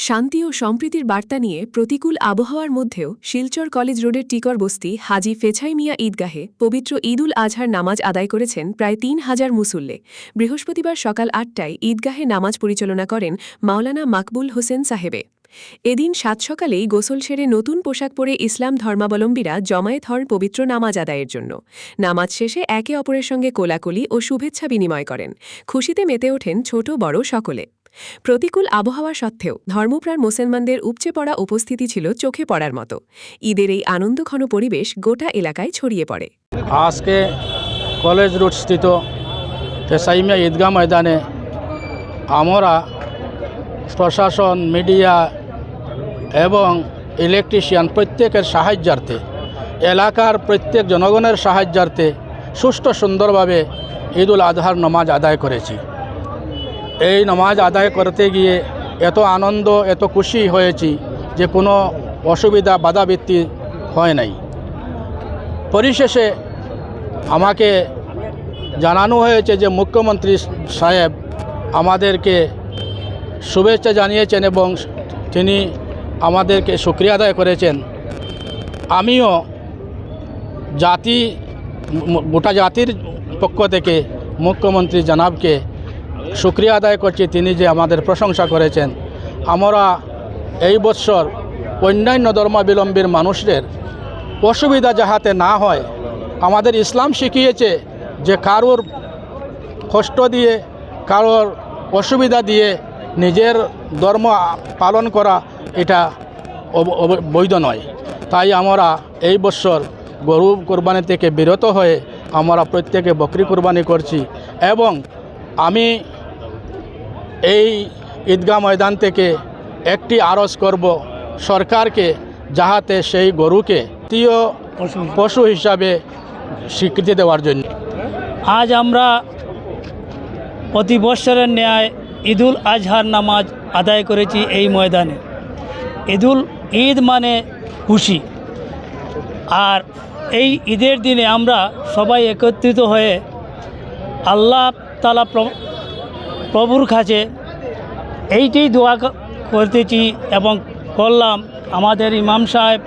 শান্তি ও সম্প্রীতির বার্তা নিয়ে প্রতিকূল আবহাওয়ার মধ্যেও শিলচর কলেজ রোডের টিকর বস্তি হাজি ফেছাই মিয়া ঈদগাহে পবিত্র ঈদুল আজহার নামাজ আদায় করেছেন প্রায় ৩,০০০ মুসল্লি। বৃহস্পতিবার সকাল ৮টায় ঈদগাহে নামাজ পরিচালনা করেন মাওলানা মাকবুল হোসেন সাহেবে। এদিন সাত সকালেই গোসল সেরে নতুন পোশাক পরে ইসলাম ধর্মাবলম্বীরা জমায়েত হন পবিত্র নামাজ আদায়ের জন্য। নামাজ শেষে একে অপরের সঙ্গে কোলাকুলি ও শুভেচ্ছা বিনিময় করেন। খুশিতে মেতে ওঠেন ছোট বড় সকলে। প্রতিকূল আবহাওয়া সত্ত্বেও ধর্মপ্রাণ মুসলমানদের উপচে পড়া উপস্থিতি ছিল চোখে পড়ার মতো। ঈদের এই আনন্দঘন পরিবেশ গোটা এলাকায় ছড়িয়ে পড়ে। আজকে কলেজ রোড স্থিত ফেছাই মিয়া ঈদগাহ ময়দানে আমরা প্রশাসন, মিডিয়া এবং ইলেকট্রিশিয়ান প্রত্যেকের সাহায্যার্থে, এলাকার প্রত্যেক জনগণের সাহায্যার্থে সুষ্ঠু সুন্দরভাবে ঈদুল আজহার নামাজ আদায় করেছি। এই নামাজ আদায় করতে গিয়ে এত আনন্দ, এত খুশি হয়েছি যে কোনো অসুবিধা বাধাবিত্তি হয় নাই। পরিশেষে আমাকে জানানো হয়েছে যে মুখ্যমন্ত্রী সাহেব আমাদেরকে শুভেচ্ছা জানিয়েছেন এবং তিনি আমাদেরকে শুকরিয়া আদায় করেছেন। আমিও গোটা জাতির পক্ষ থেকে মুখ্যমন্ত্রী জনাবকে শুকরিয়া আদায় করছি, তিনি যে আমাদের প্রশংসা করেছেন। আমরা এই বছর অন্যান্য ধর্মাবলম্বীর মানুষদের অসুবিধা যাহাতে না হয়, আমাদের ইসলাম শিখিয়েছে যে কারোর কষ্ট দিয়ে, কারোর অসুবিধা দিয়ে নিজের ধর্ম পালন করা এটা বৈধ নয়। তাই আমরা এই বছর গরু কোরবানি থেকে বিরত হয়ে আমরা প্রত্যেকে বকরি কোরবানি করছি এবং আমি এই ঈদগাহ ময়দান থেকে একটি আরজ করব সরকারকে, যাহাতে সেই গরুকে তৃতীয় পশু হিসাবে স্বীকৃতি দেওয়ার জন্য। আজ আমরা প্রতি বৎসরের ন্যায় ঈদুল আজহার নামাজ আদায় করেছি এই ময়দানে। ঈদ মানে খুশি, আর এই ঈদের দিনে আমরা সবাই একত্রিত হয়ে আল্লাহ তাআলা প্রভুর কাছে এইটাই দোয়া করতেছি এবং করলাম। আমাদের ইমাম সাহেব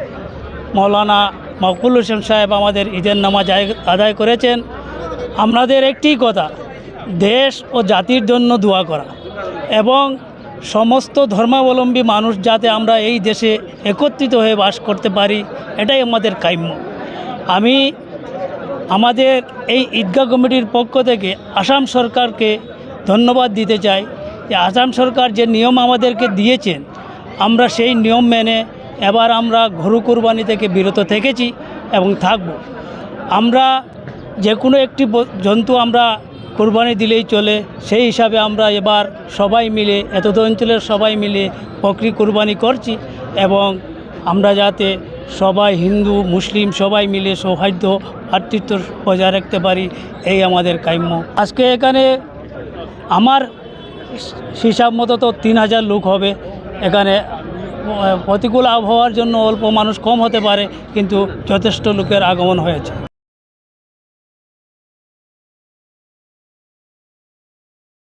মাওলানা মাকবুল হোসেন সাহেব আমাদের ঈদের নামাজ আদায় করেছেন। আমাদের একটি কথা, দেশ ও জাতির জন্য দোয়া করা এবং সমস্ত ধর্মাবলম্বী মানুষ যাতে আমরা এই দেশে একত্রিত হয়ে বাস করতে পারি, এটাই আমাদের কাম্য। আমি আমাদের এই ঈদগাহ কমিটির পক্ষ থেকে আসাম সরকারকে ধন্যবাদ দিতে চাই যে আসাম সরকার যে নিয়ম আমাদেরকে দিয়েছেন, আমরা সেই নিয়ম মেনে এবার আমরা গরু কোরবানি থেকে বিরত থেকেছি এবং থাকব। আমরা যে কোনো একটি জন্তু আমরা কোরবানি দিলেই চলে, সেই হিসাবে আমরা এবার সবাই মিলে, এতদ অঞ্চলের সবাই মিলে বকরি কোরবানি করছি এবং আমরা যাতে সবাই হিন্দু মুসলিম সবাই মিলে সৌহার্দ্য ভ্রাতৃত্ব বজায় রাখতে পারি, এই আমাদের কাম্য। আজকে এখানে আমার হিসাব মতো তো ৩,০০০ লোক হবে। এখানে প্রতিকূল আবহাওয়ার জন্য অল্প মানুষ কম হতে পারে, কিন্তু যথেষ্ট লোকের আগমন হয়েছে।